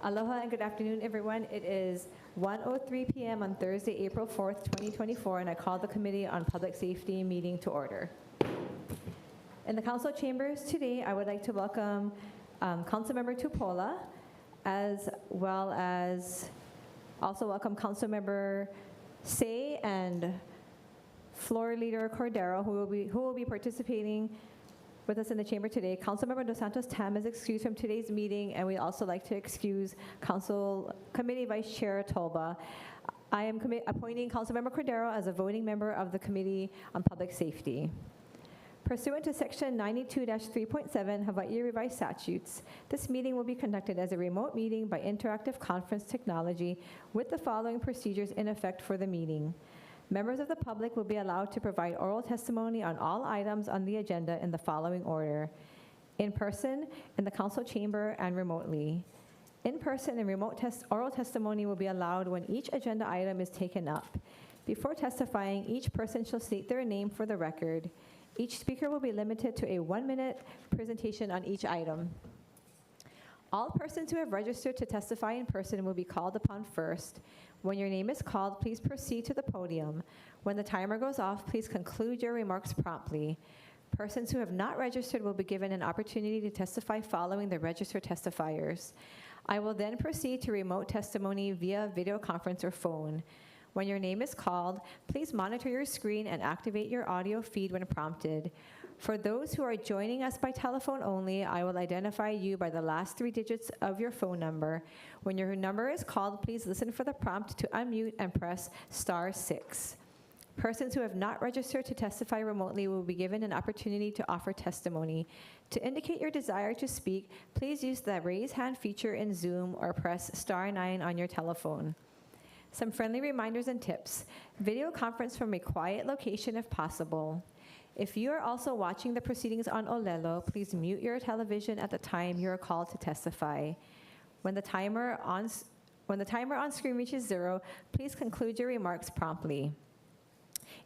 Aloha and good afternoon, everyone. It is 1:03 p.m. on Thursday, April 4th, 2024, and I call the Committee on Public Safety meeting to order. In the Council chambers today, I would like to welcome Councilmember Tupola, as well as also welcome Councilmember Say and Floor Leader Cordero, who will be participating with us in the chamber today. Councilmember Dos Santos Tam is excused from today's meeting, and we'd also like to excuse Council Committee Vice Chair Tolba. I am appointing Councilmember Cordero as a voting member of the Committee on Public Safety. Pursuant to Section 92-3.7 Hawaii Revised Statutes, this meeting will be conducted as a remote meeting by interactive conference technology with the following procedures in effect for the meeting. Members of the public will be allowed to provide oral testimony on all items on the agenda in the following order: in person, in the council chamber, and remotely. In person and remote oral testimony will be allowed when each agenda item is taken up. Before testifying, each person shall state their name for the record. Each speaker will be limited to a 1-minute presentation on each item. All persons who have registered to testify in person will be called upon first. When your name is called, please proceed to the podium. When the timer goes off, please conclude your remarks promptly. Persons who have not registered will be given an opportunity to testify following the registered testifiers. I will then proceed to remote testimony via video conference or phone. When your name is called, please monitor your screen and activate your audio feed when prompted. For those who are joining us by telephone only, I will identify you by the last 3 digits of your phone number. When your number is called, please listen for the prompt to unmute and press *6. Persons who have not registered to testify remotely will be given an opportunity to offer testimony. To indicate your desire to speak, please use the raise hand feature in Zoom or press *9 on your telephone. Some friendly reminders and tips. Video conference from a quiet location if possible. If you are also watching the proceedings on Olelo, please mute your television at the time you are called to testify. When the timer on screen reaches 0, please conclude your remarks promptly.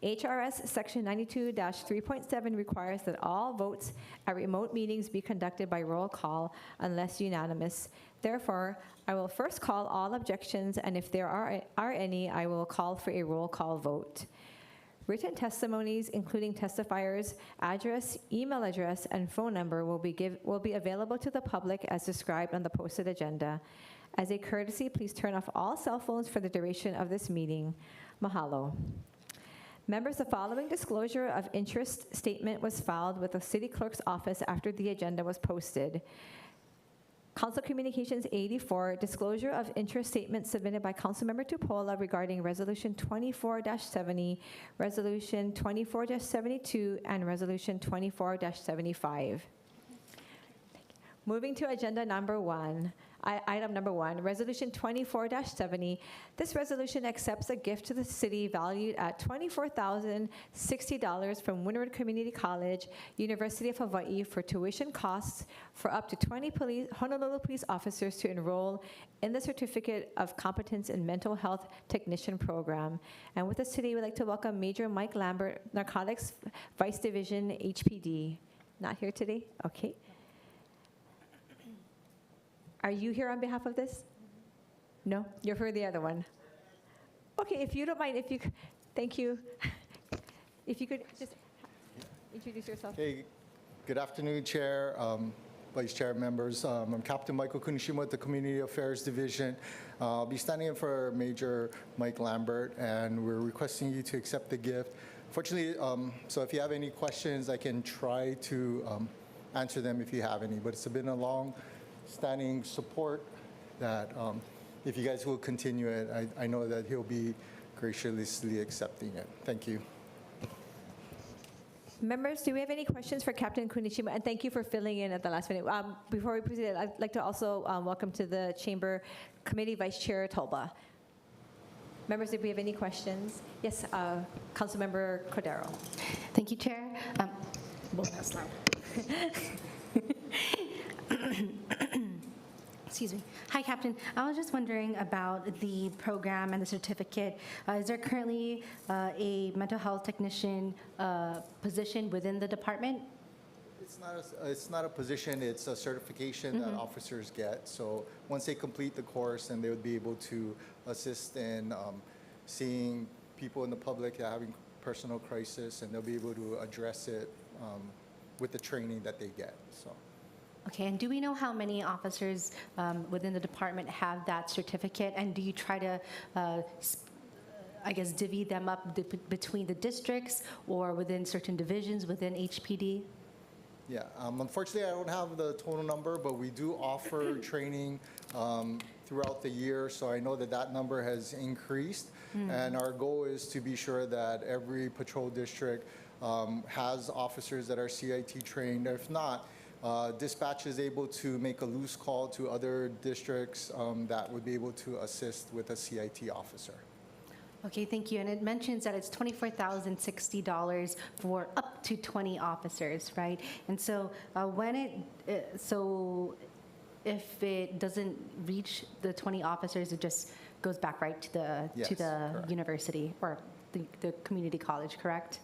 HRS Section 92-3.7 requires that all votes at remote meetings be conducted by roll call unless unanimous. Therefore, I will first call all objections, and if there are any, I will call for a roll call vote. Written testimonies, including testifiers' address, email address, and phone number, will be available to the public as described on the posted agenda. As a courtesy, please turn off all cell phones for the duration of this meeting. Mahalo. Members, the following disclosure of interest statement was filed with the City Clerk's office after the agenda was posted. Council Communications 84, disclosure of interest statement submitted by Councilmember Tupola regarding Resolution 24-70, Resolution 24-72, and Resolution 24-75. Moving to agenda number 1. Item number 1, Resolution 24-70. This resolution accepts a gift to the city valued at $24,060 from Windward Community College, University of Hawaii, for tuition costs for up to 20 Honolulu police officers to enroll in the Certificate of Competence in Mental Health Technician Program. And with us today, we'd like to welcome Major Mike Lambert, Narcotics Vice Division, HPD. Not here today? Okay. Are you here on behalf of this? No? You're for the other one. Okay, if you don't mind, thank you. If you could just introduce yourself. Hey, good afternoon, Chair, Vice Chair members. I'm Captain Michael Kunishima with the Community Affairs Division. I'll be standing in for Major Mike Lambert, and we're requesting you to accept the gift. Fortunately, so if you have any questions, I can try to answer them if you have any, but it's been a long-standing support that if you guys will continue it, I know that he'll be graciously accepting it. Thank you. Members, do we have any questions for Captain Kunishima? And thank you for filling in at the last minute. Before we proceed, I'd like to also welcome to the Chamber Committee Vice Chair Tolba. Members, do we have any questions? Yes, Councilmember Cordero. Thank you, Chair. That's loud. Excuse me. Hi, Captain. I was just wondering about the program and the certificate. Is there currently a mental health technician position within the department? It's not a position, it's a certification that officers get. So once they complete the course, then they would be able to assist in seeing people in the public that are having personal crisis, and they'll be able to address it with the training that they get. So. Okay, and do we know how many officers within the department have that certificate? And do you try to, I guess, divvy them up between the districts or within certain divisions within HPD? Yeah, unfortunately, I don't have the total number, but we do offer training throughout the year, so I know that that number has increased. And our goal is to be sure that every patrol district has officers that are CIT trained. If not, dispatch is able to make a loose call to other districts that would be able to assist with a CIT officer. Okay, thank you. And it mentions that it's $24,060 for up to 20 officers, right? And so if it doesn't reach the 20 officers, it just goes back right to the Yes, correct. university or the community college, correct?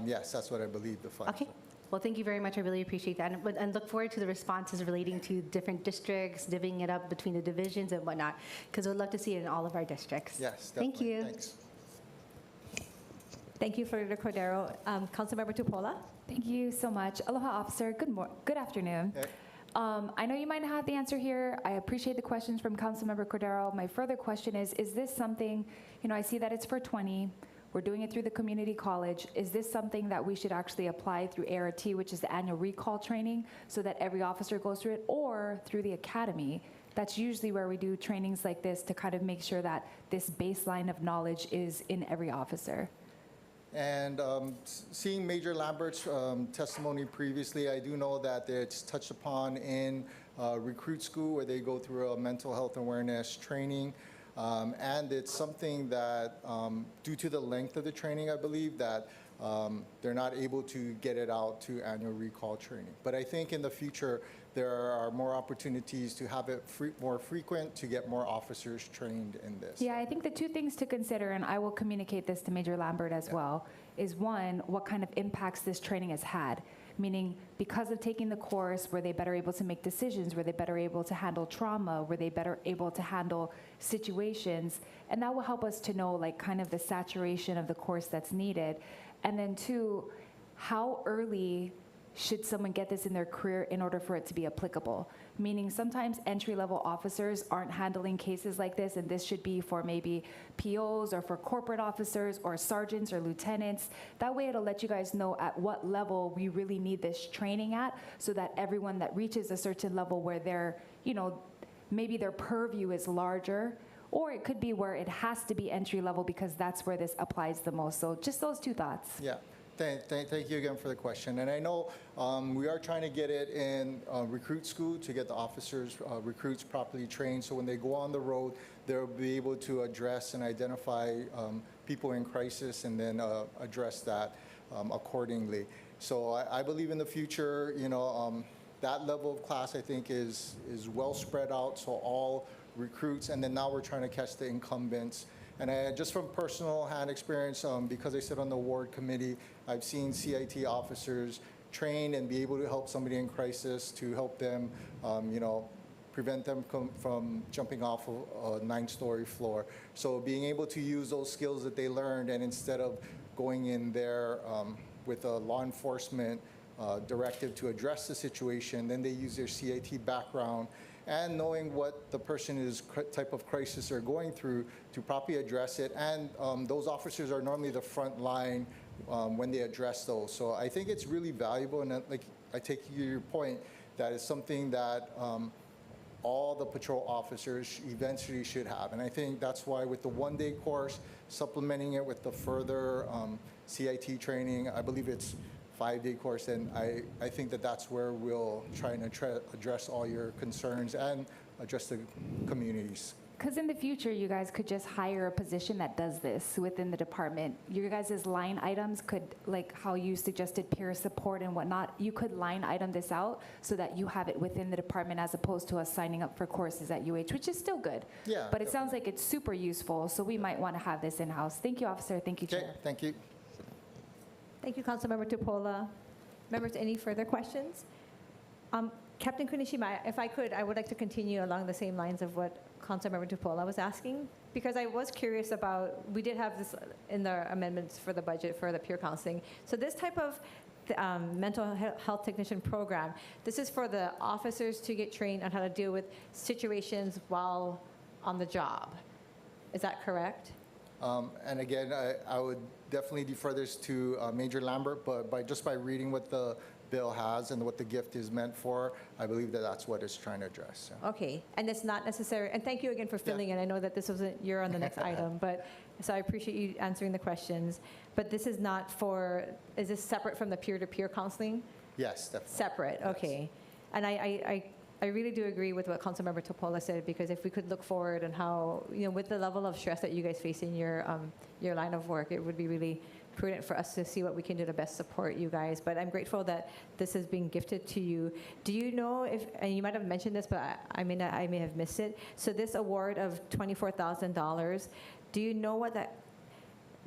Yes, that's what I believe the funds Okay. are. Well, thank you very much. I really appreciate that. And look forward to the responses relating to different districts, divvying it up between the divisions and whatnot, because we'd love to see it in all of our districts. Yes, Thank definitely. you. Thanks. Thank you, Florida Cordero. Councilmember Tupola? Thank you so much. Aloha, officer. Good afternoon. Okay. I know you might not have the answer here. I appreciate the questions from Councilmember Cordero. My further question is this something, I see that it's for 20. We're doing it through the community college. Is this something that we should actually apply through ART, which is the annual recall training, so that every officer goes through it, or through the academy? That's usually where we do trainings like this to kind of make sure that this baseline of knowledge is in every officer. And seeing Major Lambert's testimony previously, I do know that it's touched upon in recruit school where they go through a mental health awareness training. And it's something that, due to the length of the training, I believe that they're not able to get it out to annual recall training. But I think in the future, there are more opportunities to have it more frequent to get more officers trained in this. Yeah, I think the two things to consider, and I will communicate this to Major Lambert as well, is one, what kind of impacts this training has had. Meaning, because of taking the course, were they better able to make decisions? Were they better able to handle trauma? Were they better able to handle situations? And that will help us to know, like, kind of the saturation of the course that's needed. And then two, how early should someone get this in their career in order for it to be applicable? Meaning sometimes entry-level officers aren't handling cases like this, and this should be for maybe POs or for corporate officers or sergeants or lieutenants. That way it'll let you guys know at what level we really need this training at, so that everyone that reaches a certain level where they're, maybe their purview is larger, or it could be where it has to be entry-level because that's where this applies the most. So just those two thoughts. Yeah. Thank you again for the question. And I know we are trying to get it in recruit school to get the officers, recruits properly trained, so when they go on the road, they'll be able to address and identify people in crisis and then address that accordingly. So I believe in the future, that level of class I think is well spread out, so all recruits, and then now we're trying to catch the incumbents. And just from personal hand experience, because I sit on the ward committee, I've seen CIT officers train and be able to help somebody in crisis, to help them, prevent them from jumping off of a 9-story floor. So being able to use those skills that they learned, and instead of going in there with a law enforcement directive to address the situation, then they use their CIT background and knowing what the person is type of crisis they're going through to properly address it. And those officers are normally the front line when they address those. So I think it's really valuable, and like I take your point, that is something that all the patrol officers eventually should have. And I think that's why with the one-day course, supplementing it with the further CIT training, I believe it's 5-day course, and I think that that's where we'll try and address all your concerns and address the communities. Because in the future, you guys could just hire a position that does this within the department. Your guys' line items could, like how you suggested peer support and whatnot, you could line item this out so that you have it within the department as opposed to us signing up for courses at UH, which is still good. Yeah. But it sounds like it's super useful, so we might want to have this in-house. Thank you, officer. Thank you, Okay, Chair. thank you. Thank you, Councilmember Tupola. Members, any further questions? Captain Kunishima, if I could, I would like to continue along the same lines of what Councilmember Tupola was asking, because I was curious about, we did have this in the amendments for the budget for the peer counseling. So this type of mental health technician program, this is for the officers to get trained on how to deal with situations while on the job. Is that correct? And again, I would definitely defer this to Major Lambert, but just by reading what the bill has and what the gift is meant for, I believe that that's what it's trying to address. So. Okay, and it's not necessary, and thank you again for filling in. I know that this wasn't, you're on the next item, but, so I appreciate you answering the questions. But this is not for, is this separate from the peer-to-peer counseling? Yes, definitely. Separate, okay. And I really do agree with what Councilmember Topola said, because if we could look forward and how, with the level of stress that you guys face in your line of work, it would be really prudent for us to see what we can do to best support you guys. But I'm grateful that this is being gifted to you. Do you know if, and you might have mentioned this, but I may have missed it. So this award of $24,000, do you know what that,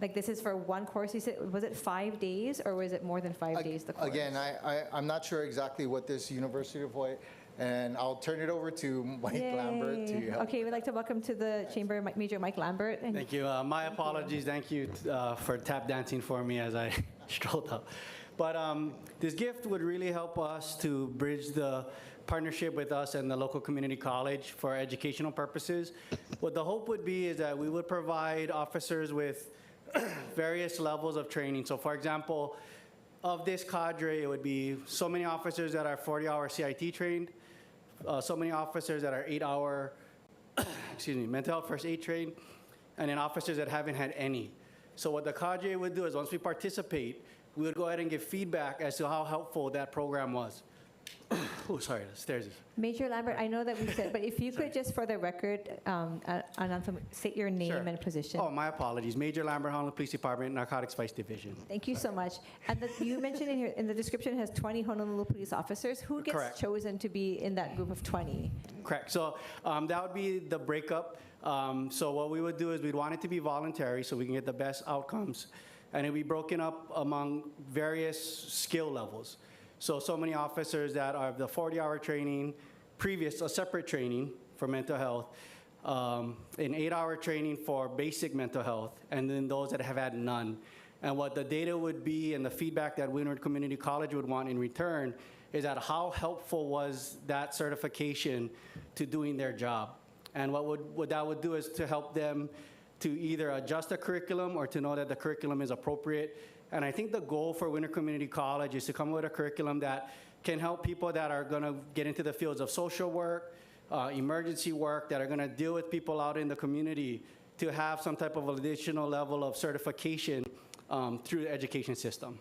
like this is for one course, you said, was it 5 days or was it more than 5 days, the course? Again, I'm not sure exactly what this University of Hawaii, and I'll turn it over to Mike Lambert to help. Okay, we'd like to welcome to the chamber Major Mike Lambert. And Thank you. My apologies. Thank you for tap dancing for me as I strolled up. But this gift would really help us to bridge the partnership with us and the local community college for educational purposes. What the hope would be is that we would provide officers with various levels of training. So for example, of this cadre, it would be so many officers that are 40-hour CIT trained, so many officers that are 8-hour, mental health first aid trained, and then officers that haven't had any. So what the cadre would do is once we participate, we would go ahead and give feedback as to how helpful that program was. Oh, sorry, the stairs. Major Lambert, I know that we said, but if you could just for the record, state your name Sure. and position. Oh, my apologies. Major Lambert, Honolulu Police Department, Narcotics Vice Division. Thank you so much. And you mentioned in here, in the description, it has 20 Honolulu police officers. Who gets Correct. chosen to be in that group of 20? Correct. So that would be the breakup. So what we would do is we'd want it to be voluntary so we can get the best outcomes. And it would be broken up among various skill levels. So many officers that are the 40-hour training, a separate training for mental health, an 8-hour training for basic mental health, and then those that have had none. And what the data would be and the feedback that Windward Community College would want in return is that how helpful was that certification to doing their job. And what that would do is to help them to either adjust the curriculum or to know that the curriculum is appropriate. And I think the goal for Winter Community College is to come up with a curriculum that can help people that are going to get into the fields of social work, emergency work, that are going to deal with people out in the community to have some type of additional level of certification through the education system.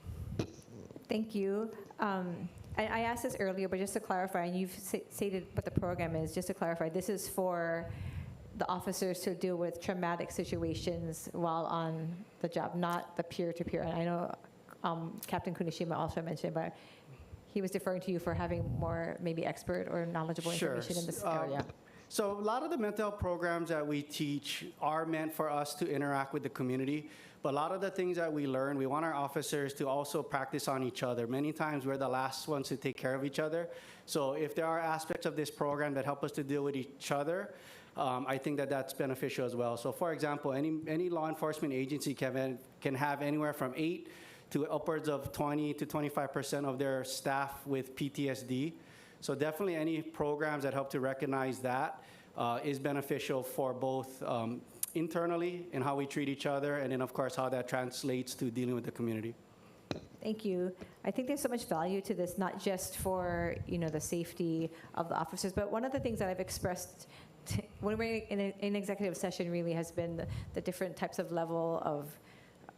Thank you. I asked this earlier, but just to clarify, and you've stated what the program is, just to clarify, this is for the officers to deal with traumatic situations while on the job, not the peer-to-peer. And I know Captain Kunishima also mentioned, but he was deferring to you for having more maybe expert or knowledgeable information in this area. So a lot of the mental health programs that we teach are meant for us to interact with the community. But a lot of the things that we learn, we want our officers to also practice on each other. Many times we're the last ones to take care of each other. So if there are aspects of this program that help us to deal with each other, I think that that's beneficial as well. So for example, any law enforcement agency can have anywhere from 8 to upwards of 20 to 25% of their staff with PTSD. So definitely any programs that help to recognize that is beneficial for both internally in how we treat each other, and then of course how that translates to dealing with the community. Thank you. I think there's so much value to this, not just for the safety of the officers, but one of the things that I've expressed when we're in executive session really has been the different types of level of,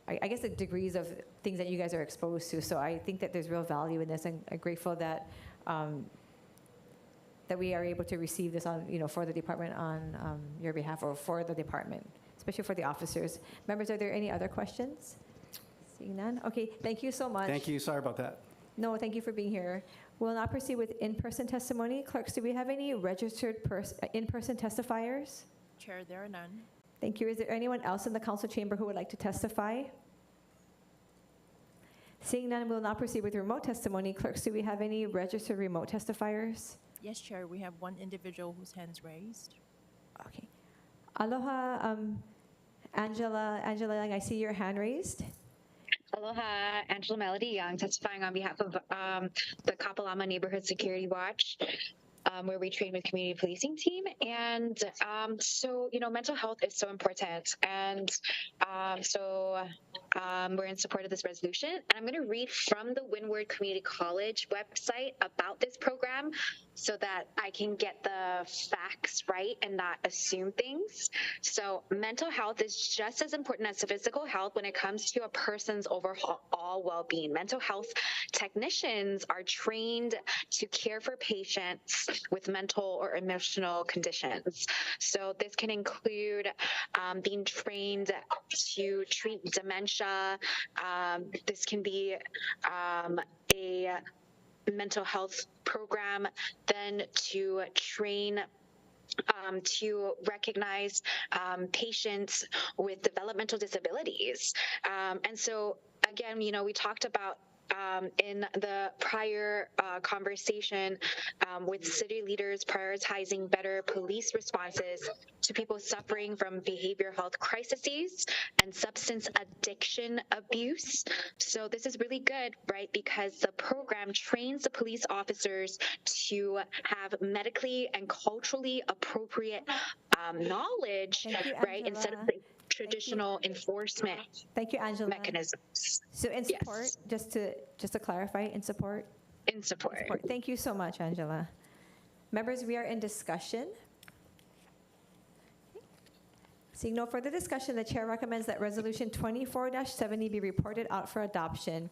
I guess, the degrees of things that you guys are exposed to. So I think that there's real value in this, and I'm grateful that that we are able to receive this on, for the department on your behalf, or for the department, especially for the officers. Members, are there any other questions? Seeing none. Okay, thank you so much. Thank you. Sorry about that. No, thank you for being here. We'll now proceed with in-person testimony. Clerks, do we have any registered in-person testifiers? Chair, there are none. Thank you. Is there anyone else in the council chamber who would like to testify? Seeing none, we'll now proceed with remote testimony. Clerks, do we have any registered remote testifiers? Yes, Chair, we have one individual whose hand's raised. Okay. Aloha, Angela Young, I see your hand raised. Aloha, Angela Melody Young, testifying on behalf of the Kapalama Neighborhood Security Watch, where we train with community policing team. And so, mental health is so important. And we're in support of this resolution. And I'm going to read from the Windward Community College website about this program so that I can get the facts right and not assume things. So mental health is just as important as physical health when it comes to a person's overall well-being. Mental health technicians are trained to care for patients with mental or emotional conditions. So this can include being trained to treat dementia. This can be a mental health program, then to train to recognize patients with developmental disabilities. And so, again, we talked about in the prior conversation with city leaders prioritizing better police responses to people suffering from behavioral health crises and substance addiction abuse. So this is really good, right? Because the program trains the police officers to have medically and culturally appropriate knowledge, Thank you, right? Instead of Angela. the traditional enforcement Thank you, Angela. mechanisms. So in support, Yes. just to clarify, in support? In support. Thank you so much, Angela. Members, we are in discussion. Seeing no further discussion, the chair recommends that Resolution 24-70 be reported out for adoption.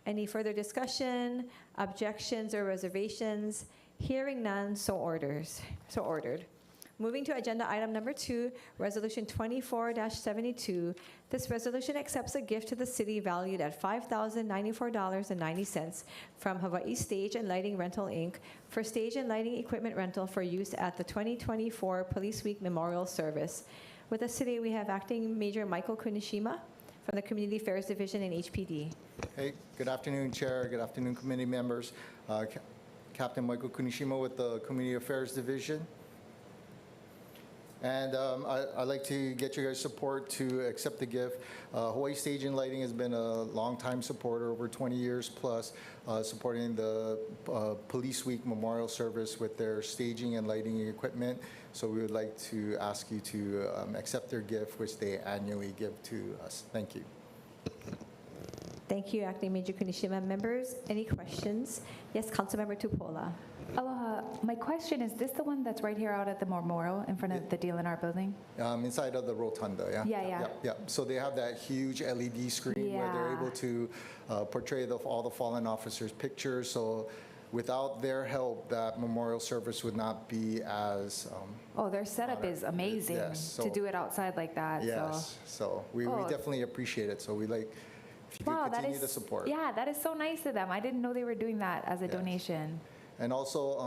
Any further discussion, objections, or reservations? Hearing none, so ordered. Moving to agenda item number 2, Resolution 24-72. This resolution accepts a gift to the city valued at $5,094.90 from Hawaii Stage and Lighting Rental, Inc. for stage and lighting equipment rental for use at the 2024 Police Week Memorial Service. With us today, we have Acting Major Michael Kunishima from the Community Affairs Division in HPD. Hey, good afternoon, Chair. Good afternoon, committee members. Captain Michael Kunishima with the Community Affairs Division. And I'd like to get you guys' support to accept the gift. Hawaii Stage and Lighting has been a longtime supporter, over 20 years plus, supporting the Police Week Memorial Service with their staging and lighting equipment. So we would like to ask you to accept their gift, which they annually give to us. Thank you. Thank you, Acting Major Kunishima. Members, any questions? Yes, Councilmember Tupola. Aloha. My question is this the one that's right here out at the memorial in front of the DLNR building? Inside of the rotunda, yeah? Yeah. So they have that huge LED screen where they're Yeah. able to portray all the fallen officers' pictures. So without their help, that memorial service would not be as Oh, their setup is amazing Yes, to so- do it outside like that. yes. So we Oh. definitely appreciate it. So we like if you Wow, could that continue is the support. Yeah, that is so nice of them. I didn't know they were doing that as a Yes. donation. And also,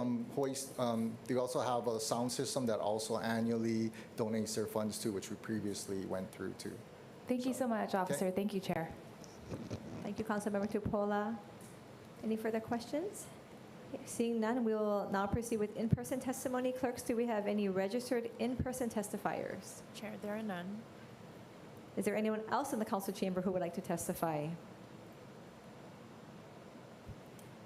they also have a sound system that also annually donates their funds to, which we previously went through too. Thank you so much, officer. Thank you, Chair. Thank you, Councilmember Tupola. Any further questions? Okay, seeing none, we will now proceed with in-person testimony. Clerks, do we have any registered in-person testifiers? Chair, there are none. Is there anyone else in the council chamber who would like to testify?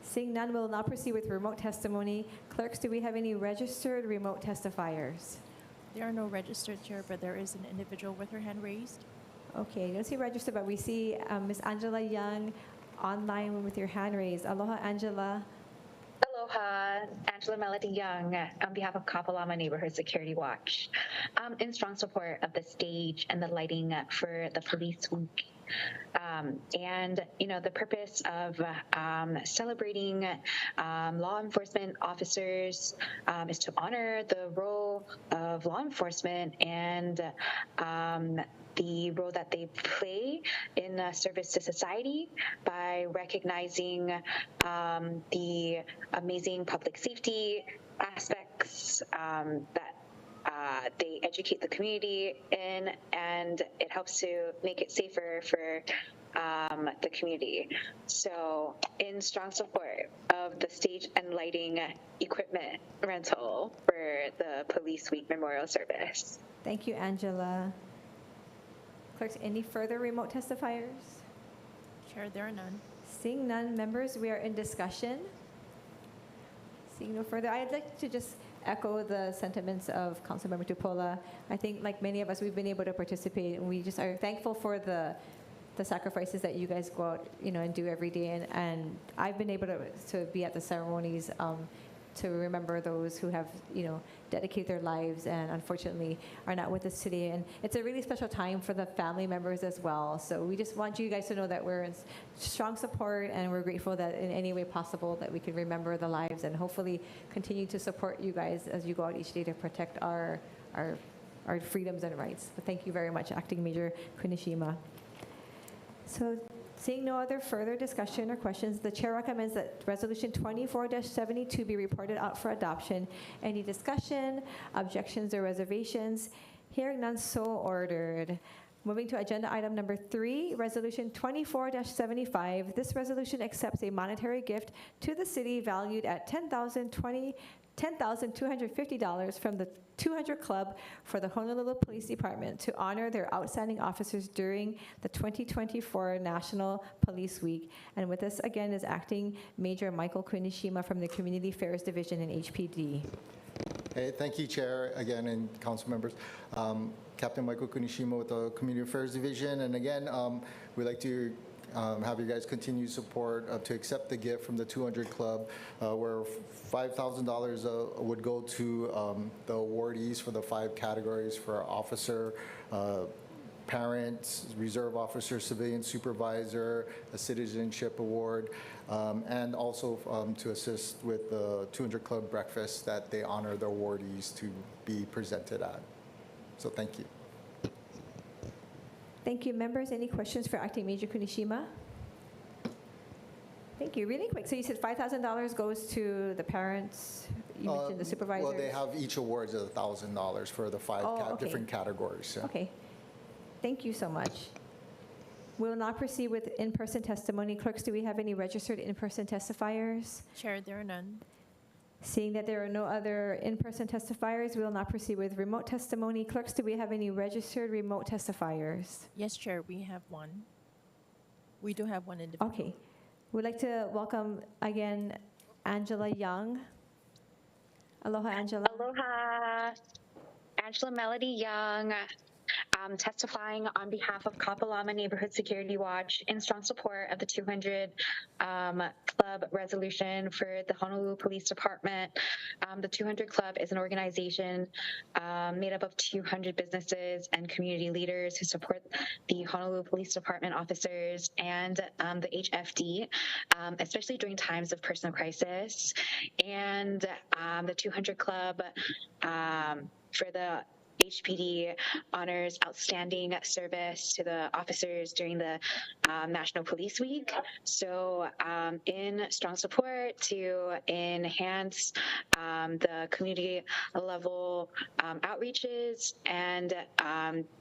Seeing none, we'll now proceed with remote testimony. Clerks, do we have any registered remote testifiers? There are no registered, Chair, but there is an individual with her hand raised. Okay, I don't see registered, but we see Ms. Angela Young online with your hand raised. Aloha, Angela. Aloha, Angela Melody Young on behalf of Kapalama Neighborhood Security Watch. In strong support of the stage and the lighting for the Police Week. And, the purpose of celebrating law enforcement officers is to honor the role of law enforcement and the role that they play in service to society by recognizing the amazing public safety aspects that they educate the community in, and it helps to make it safer for the community. So in strong support of the stage and lighting equipment rental for the Police Week Memorial Service. Thank you, Angela. Clerks, any further remote testifiers? Chair, there are none. Seeing none, members, we are in discussion. Seeing no further, I'd like to just echo the sentiments of Councilmember Tupola. I think, like many of us, we've been able to participate, and we just are thankful for the sacrifices that you guys go out, and do every day. And I've been able to be at the ceremonies to remember those who have, dedicated their lives and unfortunately are not with us today. And it's a really special time for the family members as well. So we just want you guys to know that we're in strong support, and we're grateful that in any way possible that we can remember the lives and hopefully continue to support you guys as you go out each day to protect our freedoms and rights. But thank you very much, Acting Major Kunishima. So seeing no other further discussion or questions, the chair recommends that Resolution 24-72 be reported out for adoption. Any discussion, objections, or reservations? Hearing none, so ordered. Moving to agenda item number 3, Resolution 24-75. This resolution accepts a monetary gift to the city valued at $10,250 from the 200 Club for the Honolulu Police Department to honor their outstanding officers during the 2024 National Police Week. And with us again is Acting Major Michael Kunishima from the Community Affairs Division in HPD. Hey, thank you, Chair, again, and council members. Captain Michael Kunishima with the Community Affairs Division. And again, we'd like to have you guys continue support to accept the gift from the 200 Club, where $5,000 would go to the awardees for the 5 categories for officer, parents, reserve officer, civilian supervisor, a citizenship award, and also to assist with the 200 Club breakfast that they honor the awardees to be presented at. So thank you. Thank you. Members, any questions for Acting Major Kunishima? Thank you. Really quick. So you said $5,000 goes to the parents. You mentioned the supervisors. Well, they have each awards of $1,000 for the 5 okay. different categories. Yeah. Okay. Thank you so much. We will now proceed with in-person testimony. Clerks, do we have any registered in-person testifiers? Chair, there are none. Seeing that there are no other in-person testifiers, we will now proceed with remote testimony. Clerks, do we have any registered remote testifiers? Yes, Chair, we have one. We do have one individual. Okay. We'd like to welcome again Angela Young. Aloha, Angela. Aloha, Angela Melody Young. Testifying on behalf of Kapalama Neighborhood Security Watch in strong support of the 200 Club resolution for the Honolulu Police Department. The 200 Club is an organization made up of 200 businesses and community leaders who support the Honolulu Police Department officers and the HFD, especially during times of personal crisis. And the 200 Club for the HPD honors outstanding service to the officers during the National Police Week. So in strong support to enhance the community level outreaches and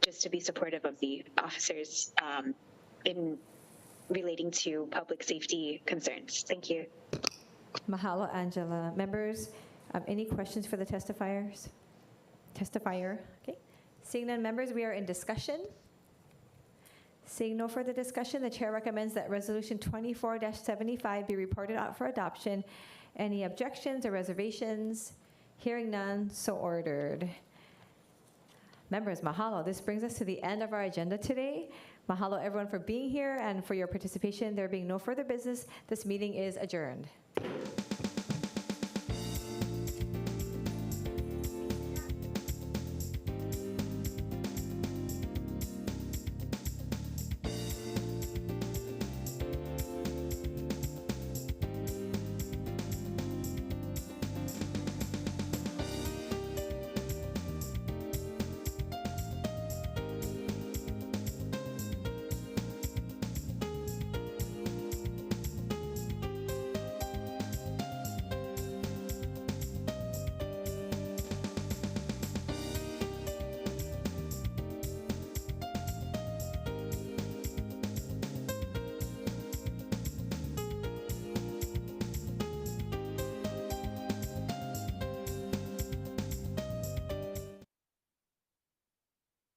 just to be supportive of the officers in relating to public safety concerns. Thank you. Mahalo, Angela. Members, any questions for the testifiers? Testifier. Okay. Seeing none, members, we are in discussion. Seeing no further discussion, the chair recommends that Resolution 24-75 be reported out for adoption. Any objections or reservations? Hearing none, so ordered. Members, mahalo. This brings us to the end of our agenda today. Mahalo, everyone, for being here and for your participation. There being no further business, this meeting is adjourned.